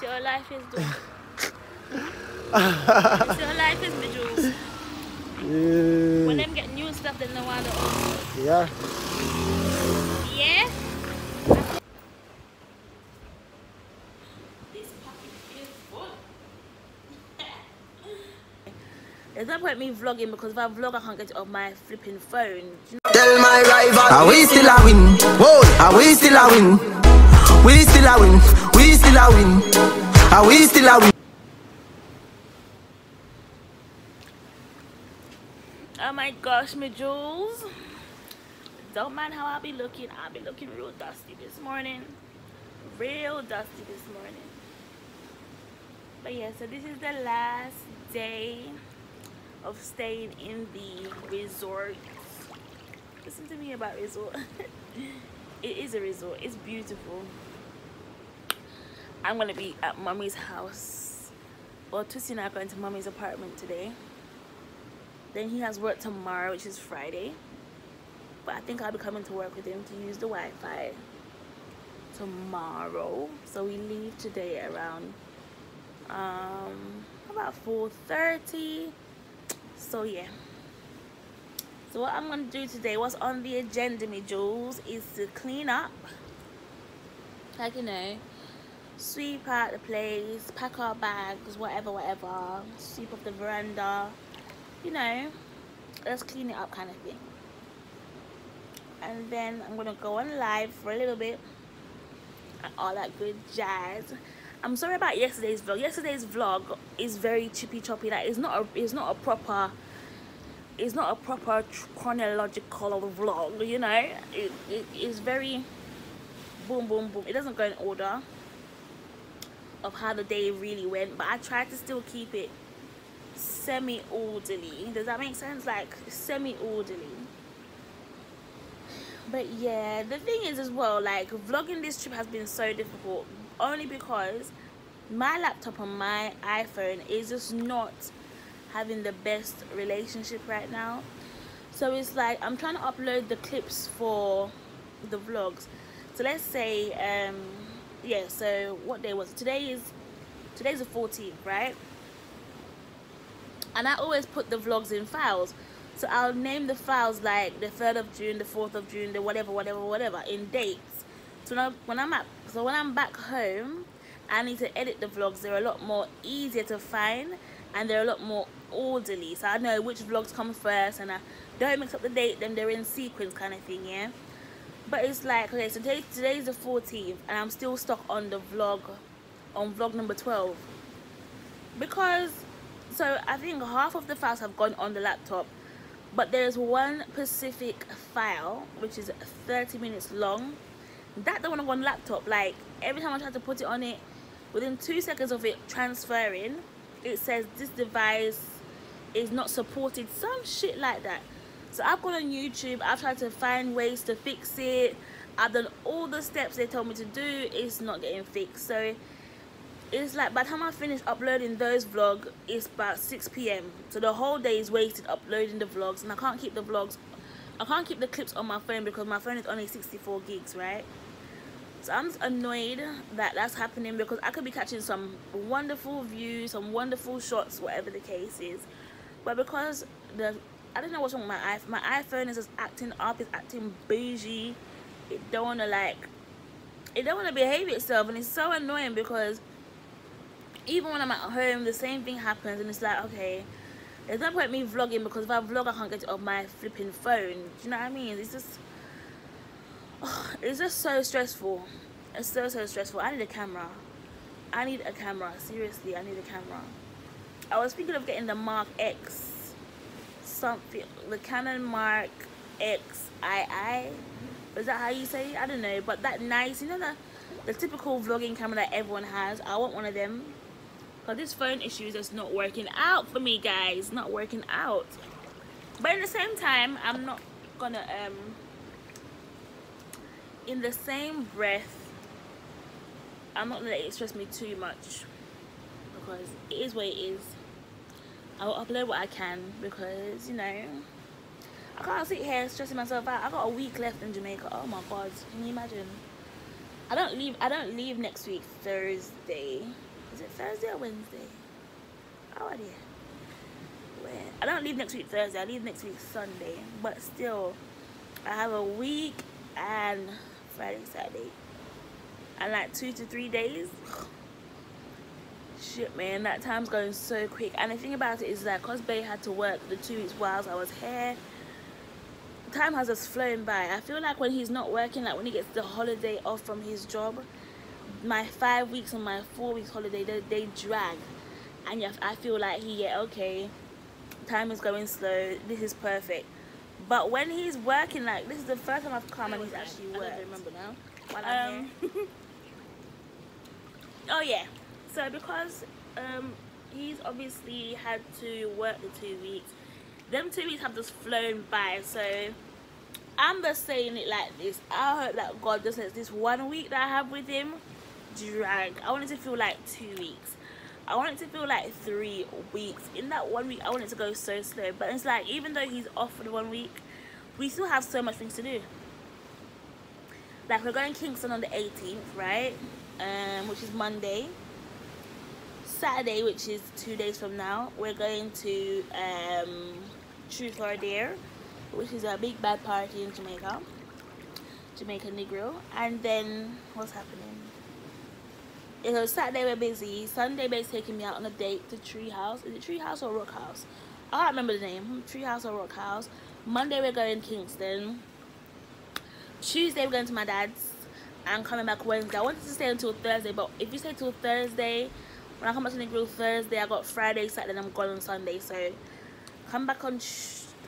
see how life is, though. You see how life is, my Julz. Yeah. When them get new stuff, they know how to. Yeah. Yeah? This pocket is full. There's no point me vlogging because if I vlog, I can't get it off my flipping phone. You know? Tell my rival, are we still a win? Whoa, are we still a win? We still a win. We still a win. Are we still a win? Oh my gosh, my Julz. Don't mind how I'll be looking. I'll be looking real dusty this morning. Real dusty this morning. But yeah, so this is the last day of staying in the resort. Listen to me about resort. It is a resort. It's beautiful. I'm gonna be at mommy's house. Well, Hussy and I are going to mommy's apartment today. Then he has work tomorrow, which is Friday. But I think I'll be coming to work with him to use the Wi-Fi tomorrow. So we leave today around about 4:30. So yeah. So what I'm gonna do today, what's on the agenda, me Julz, is to clean up. Like, you know, sweep out the place, pack our bags, whatever, sweep up the veranda, you know, let's clean it up kind of thing. And then I'm gonna go on live for a little bit and all that good jazz. I'm sorry about yesterday's vlog. Yesterday's vlog is very chippy choppy. Like it's not a proper chronological vlog, you know. It is very boom boom boom. It doesn't go in order of how the day really went, but I tried to still keep it semi-orderly. Does that make sense? Like semi-orderly. But yeah, the thing is as well, like vlogging this trip has been so difficult only because my laptop and my iPhone is just not having the best relationship right now. So it's like I'm trying to upload the clips for the vlogs. So let's say yeah, so what day was it? Today's the 14th, right? And I always put the vlogs in files. So I'll name the files like the 3rd of June, the 4th of June, the whatever in dates. So when I'm back home, I need to edit the vlogs. They're a lot more easier to find and they're a lot more orderly. So I know which vlogs come first and I don't mix up the date, then they're in sequence kind of thing, yeah. But it's like, okay, so today's the 14th and I'm still stuck on the vlog, on vlog number 12. Because, so I think half of the files have gone on the laptop, but there's one specific file which is 30 minutes long that don't want to go on the laptop. Like every time I try to put it on it, within 2 seconds of it transferring, it says this device is not supported, some shit like that. So I've gone on YouTube, I've tried to find ways to fix it, I've done all the steps they told me to do, it's not getting fixed. So it's like by the time I finish uploading those vlogs, it's about 6 p.m. So the whole day is wasted uploading the vlogs, and I can't keep the clips on my phone because my phone is only 64 gigs, right? So I'm just annoyed that that's happening because I could be catching some wonderful views, some wonderful shots, whatever the case is. But because I don't know what's wrong with my iPhone is just acting up, it's acting bougie. It don't want to behave itself, and it's so annoying because even when I'm at home, the same thing happens, and it's like, okay, there's no point me vlogging because if I vlog, I can't get it off my flipping phone. Do you know what I mean? It's just so stressful. It's so stressful. I need a camera. Seriously, I need a camera. I was thinking of getting the Mark X something, the Canon Mark XII. Is that how you say it? I don't know, but that nice, you know, the typical vlogging camera that everyone has. I want one of them. But this phone issue is just not working out for me, guys. Not working out. But at the same time, I'm not gonna in the same breath, I'm not gonna let it stress me too much because it is what it is. I'll upload what I can because, you know, I can't sit here stressing myself out. I got a week left in Jamaica. Oh my god, can you imagine? I don't leave next week Thursday. Is it Thursday or Wednesday? Oh dear. Where? I don't leave next week Thursday. I leave next week Sunday. But still, I have a week and Friday, Saturday, and like 2 to 3 days. Shit, man, that time's going so quick. And the thing about it is that because Bay had to work the 2 weeks whilst I was here, time has just flown by. I feel like when he's not working, like when he gets the holiday off from his job, my 5 weeks and my 4 weeks holiday, they drag. And I feel like okay, time is going slow, this is perfect. But when he's working, like this is the first time I've come and he's actually worked. I don't remember now. While I'm here. Oh yeah. So because he's obviously had to work the 2 weeks, them 2 weeks have just flown by. So I'm just saying it like this. I hope that God just lets this 1 week that I have with him drag. I want it to feel like 2 weeks. I want it to feel like 3 weeks. In that 1 week, I want it to go so slow. But it's like, even though he's off for the 1 week, we still have so much things to do. Like, we're going Kingston on the 18th, right? Which is Monday. Saturday, which is 2 days from now, we're going to Truth or Dare, which is a big bad party in Jamaica Negro. And then what's happening? Saturday we're busy. Sunday Bay's taking me out on a date to Treehouse. Is it Treehouse or Rock House? I can't remember the name. Treehouse or Rock House. Monday we're going Kingston. Tuesday we're going to my dad's and coming back Wednesday. I wanted to stay until Thursday, but if you stay till Thursday, when I come back to the grill Thursday, I got Friday, Saturday, and I'm gone on Sunday. So come back on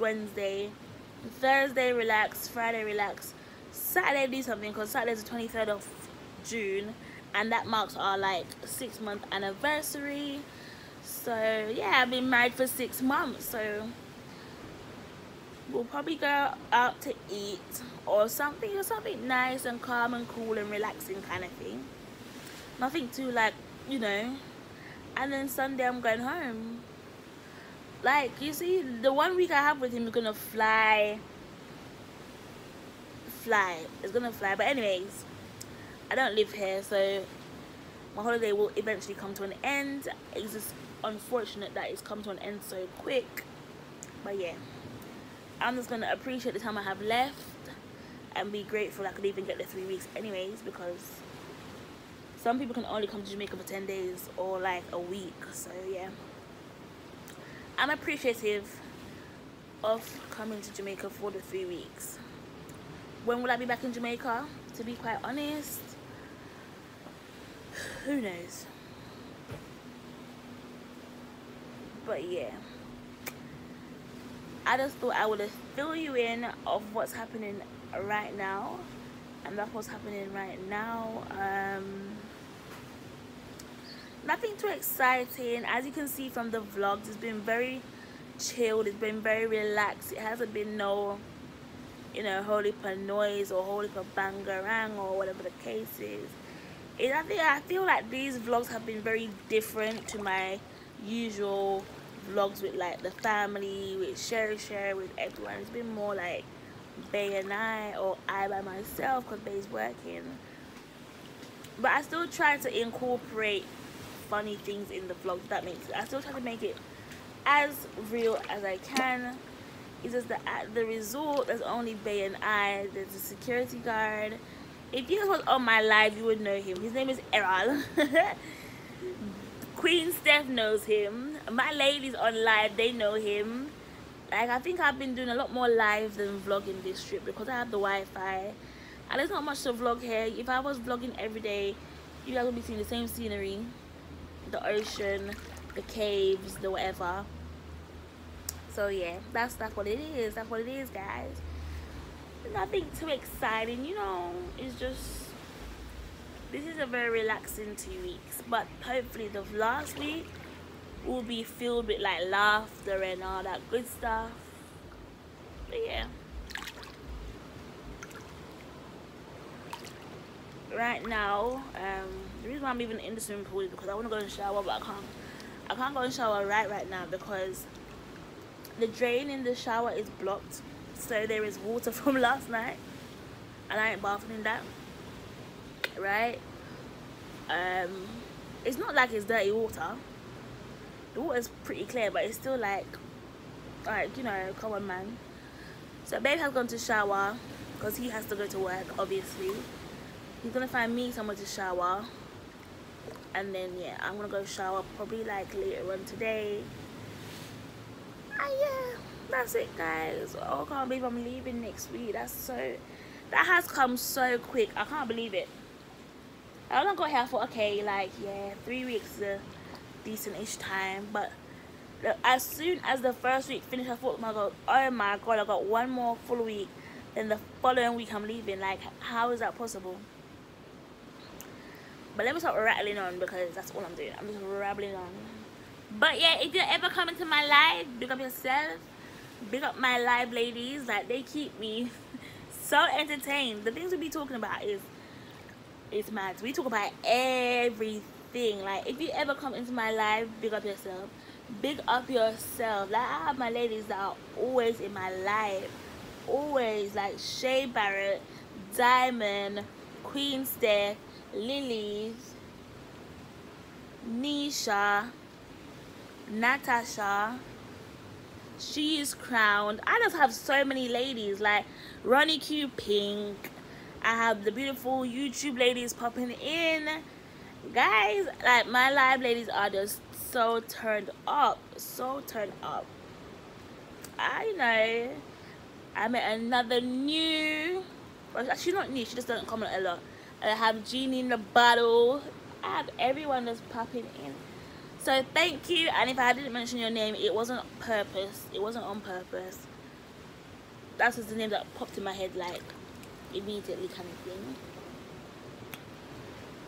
Wednesday, Thursday relax, Friday relax, Saturday do something, because Saturday's the 23rd of June, and that marks our like 6-month anniversary. So yeah, I've been married for 6 months, so we'll probably go out to eat or something nice and calm and cool and relaxing kind of thing. Nothing too like, you know. And then Sunday I'm going home. Like, you see, the 1 week I have with him is gonna fly. It's gonna fly. But anyways, I don't live here, so my holiday will eventually come to an end. It's just unfortunate that it's come to an end so quick. But yeah, I'm just gonna appreciate the time I have left and be grateful I could even get the 3 weeks anyways, because some people can only come to Jamaica for 10 days or like a week. So yeah, I'm appreciative of coming to Jamaica for the 3 weeks. When will I be back in Jamaica? To be quite honest, who knows? But yeah, I just thought I would fill you in of what's happening right now, and that's what's happening right now. Nothing too exciting. As you can see from the vlogs, it's been very chilled, it's been very relaxed. It hasn't been no, you know, whole heap of noise or whole heap of bangarang or whatever the case is. I feel like these vlogs have been very different to my usual vlogs with like the family, with share with everyone. It's been more like Bay and I, or I by myself, because Bay's working. But I still try to incorporate funny things in the vlog, if that makes sense. I still try to make it as real as I can. It's just that at the resort, there's only Bay and I. There's a security guard. If you guys was on my live, you would know him. His name is Errol. Queen Steph knows him. My ladies on live, they know him. Like, I think I've been doing a lot more live than vlogging this trip because I have the Wi-Fi. And there's not much to vlog here. If I was vlogging every day, you guys would be seeing the same scenery. The ocean, the caves, the whatever. So yeah, that's what it is. That's what it is, guys. Nothing too exciting, you know. It's just, this is a very relaxing 2 weeks. But hopefully the last week will be filled with like laughter and all that good stuff. But yeah, right now, the reason why I'm even in the swimming pool is because I want to go and shower, but I can't go and shower right now because the drain in the shower is blocked. So there is water from last night and I ain't bathing in that, right? it's not like it's dirty water. The water's pretty clear, but it's still like you know, come on, man. So babe has gone to shower because he has to go to work, obviously. He's gonna find me somewhere to shower, and then yeah, I'm gonna go shower probably like later on today. And yeah, that's it, guys. Oh, I can't believe I'm leaving next week. That has come so quick. I can't believe it. I don't got here, I thought, okay, like yeah, 3 weeks is a decent-ish time, but as soon as the first week finished, I thought, oh my god, I got one more full week, then the following week I'm leaving. Like, how is that possible? But let me stop rattling on, because that's all I'm doing. I'm just rambling on. But yeah, if you ever come into my live, big up yourself, big up my live ladies. Like, they keep me so entertained. The things we be talking about is mad. We talk about everything. Like, if you ever come into my live, big up yourself. Big up yourself. Like, I have my ladies that are always in my life, always, like Shay Barrett, Diamond, Queen Steph, Lilies, Nisha, Natasha, She Is Crowned. I just have so many ladies, like Ronnie Q Pink. I have the beautiful YouTube ladies popping in. Guys, like, my live ladies are just so turned up, so turned up. I know I met another new, well, actually not new, she just doesn't comment a lot. I have Jeannie in the bottle. I have everyone that's popping in. So thank you. And if I didn't mention your name, it wasn't on purpose. It wasn't on purpose. That's just the name that popped in my head, like immediately, kind of thing.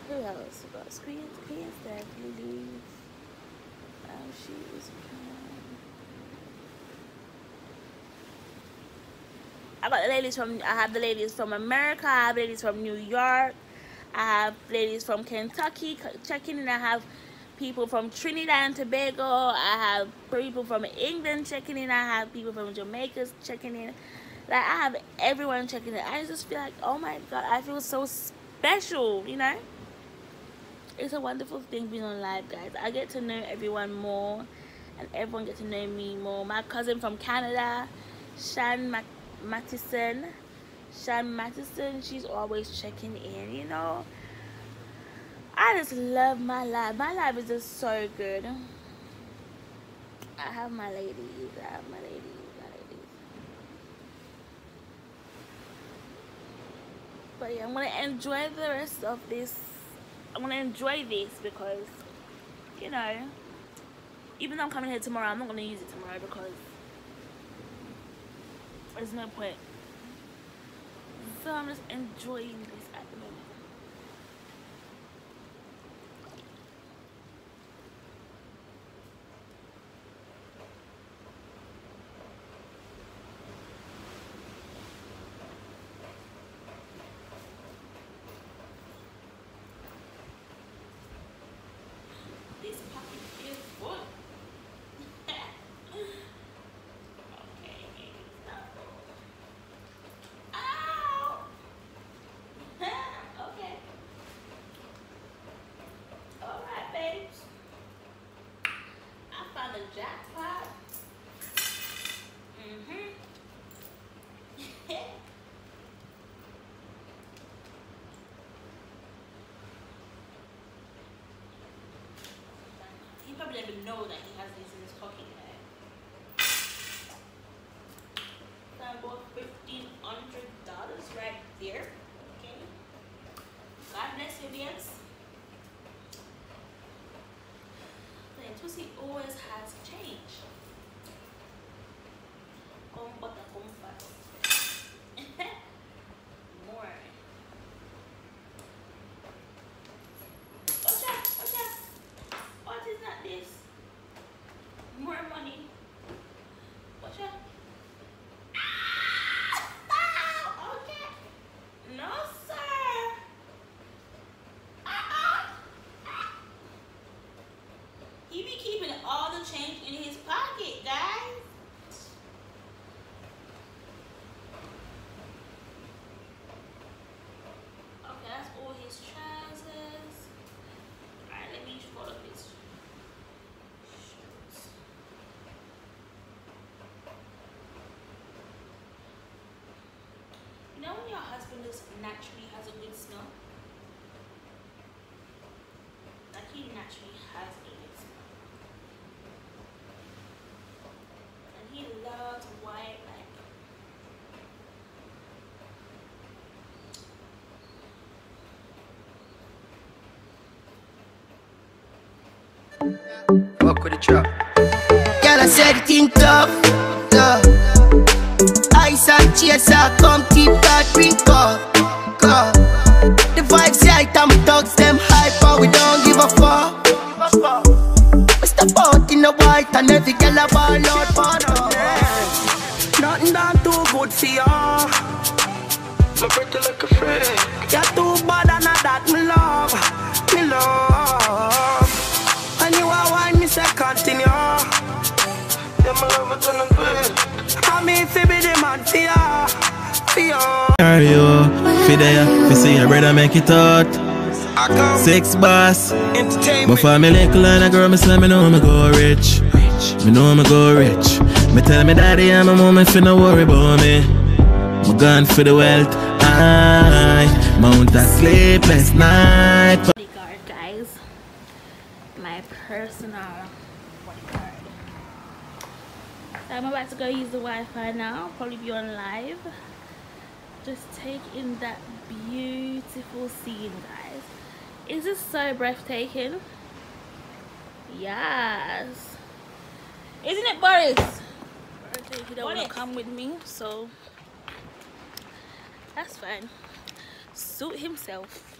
Who else? We got Screen Steph, Lily. She is. I got the ladies from. I have the ladies from America. I have ladies from New York. I have ladies from Kentucky checking in. I have people from Trinidad and Tobago. I have people from England checking in. I have people from Jamaica checking in. Like, I have everyone checking in. I just feel like, oh my god, I feel so special, you know? It's a wonderful thing being on live, guys. I get to know everyone more, and everyone gets to know me more. My cousin from Canada, Shan Mattison, she's always checking in, you know? I just love my live. My live is just so good. I have my ladies. But yeah, I'm gonna enjoy the rest of this. I'm gonna enjoy this because, you know, even though I'm coming here tomorrow, I'm not gonna use it tomorrow because there's no point. So I'm just enjoying this at the moment. This pocket is full. Okay, maybe it's not full. Ow! Okay. Alright, babes. I found a jackpot. He probably doesn't know that he has this in his pocket bag. So I bought $1,500 right there. Okay. God bless you, babes. The Hussy always has change. More. Watch out. What is not this? More money. Watch out. Okay. No, sir. He be keeping all the change in his pocket, guys. Okay, that's all his trousers. Alright, let me naturally has a good smell. Like he naturally has a good smell. And he loves white, like Walk with the trap. Girl, I said it in tough, tough. Ice and chaser, come keep that drink up. The vibes right, I'm thugs, them hyper, we don't give a fuck. We step out in the white and every girl a ball out for us. Nothing done too good for ya. So pretty like a freak. You're too bad and that me love, me love. And you are wine, me say continue. Yeah, my love is on the bed. I mean, fi be the man for ya, for ya. Cardio, fi there, fi see your brother make it out. 6 bars. Before me little and a girl, me say me know me go rich. Me know me go rich. Me tell me daddy and my mama fi no worry about me. Me gone for the wealth. I mount a sleepless night. bodyguard, guys. My personal bodyguard. So I'm about to go use the Wi-Fi now. Probably be on live. Just take in that beautiful scene, guys. Is this so breathtaking? Yes. Isn't it, Boris? He don't want to come with me, so that's fine. Suit himself.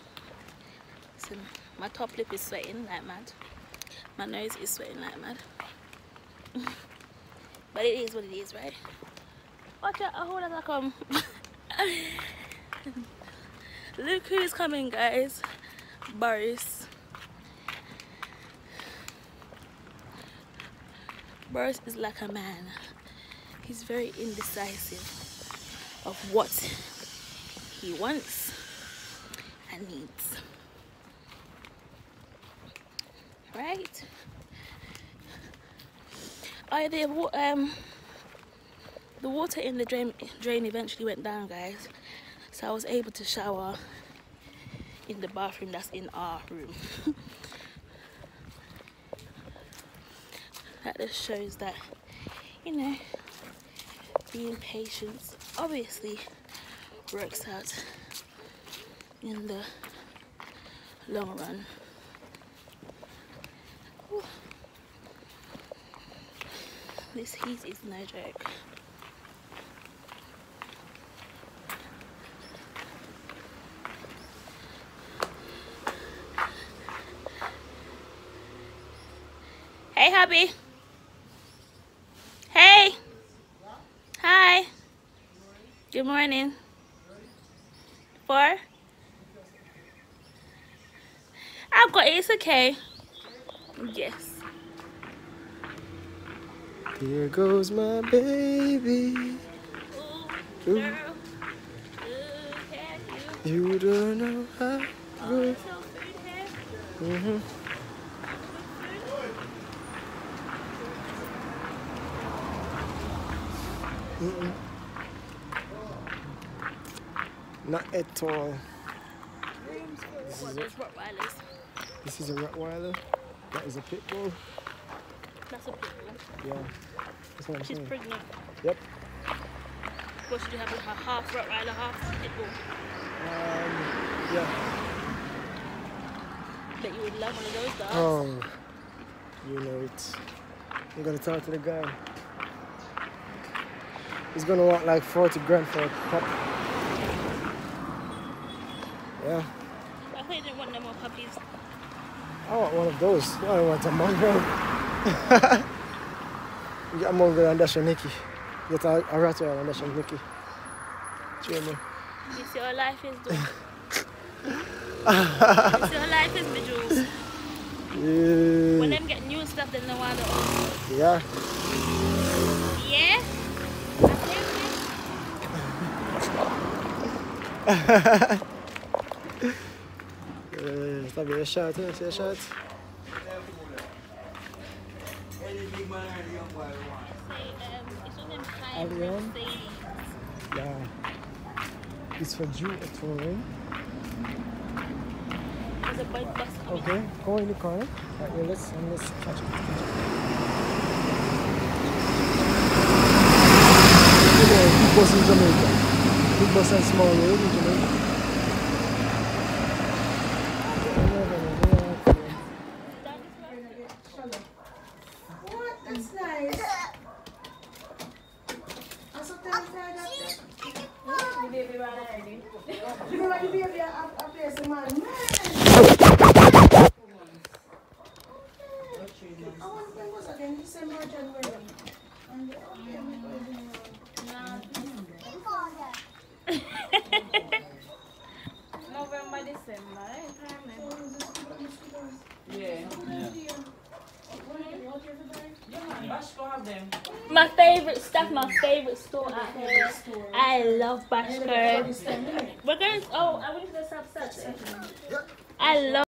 Listen, my top lip is sweating like mad. My nose is sweating like mad. But it is what it is, right? Watch out, hold on, I come. Look who's coming, guys. Boris. Boris is like a man. He's very indecisive of what he wants and needs. Right? The water in the drain eventually went down, guys. So I was able to shower in the bathroom that's in our room. That just shows that, you know, being patient obviously works out in the long run. Whew. This heat is no joke. Hey, hubby. Hey. Hi. Good morning. 4? I've got it. It's okay. Yes. Here goes my baby. Ooh, girl. Look at you. You don't know how good. Not at all. Rottweilers. This is a Rottweiler. That is a pit bull. That's a pit bull. Yeah. That's what I'm She's saying. pregnant. Yep. What should you have? Her half Rottweiler, half pit bull. Yeah. Bet you would love one of those dogs. Oh, you know it. I'm gonna talk to the guy. He's gonna want like 40 grand for a pup. Yeah. I thought you didn't want no more puppies. I want one of those. I don't want a mongrel. You get a mongrel and that's your Nicky. Get a Rottweiler and that's your Nicky. Train me. You see how life is, though. You see how life is, my jewels. Yeah. When them get new stuff, then they want to own. Yeah. Yeah? Stop your shot, huh? See a shot? Say, it's on them fine Alien? Mercedes. Yeah. is for Jew touring. There's a bus coming. Okay, go in the car. Right, well, let's catch it. Big bus in Jamaica. Big bus and small road in Jamaica. What? That's nice. I'm so terrified of that. The baby ran already. Remember the baby I play some man. I want to think what's again December, January. And November, December. My favorite stuff, my favorite store out here. I love Bashford. We're going. Oh, I went to the South Side. I love.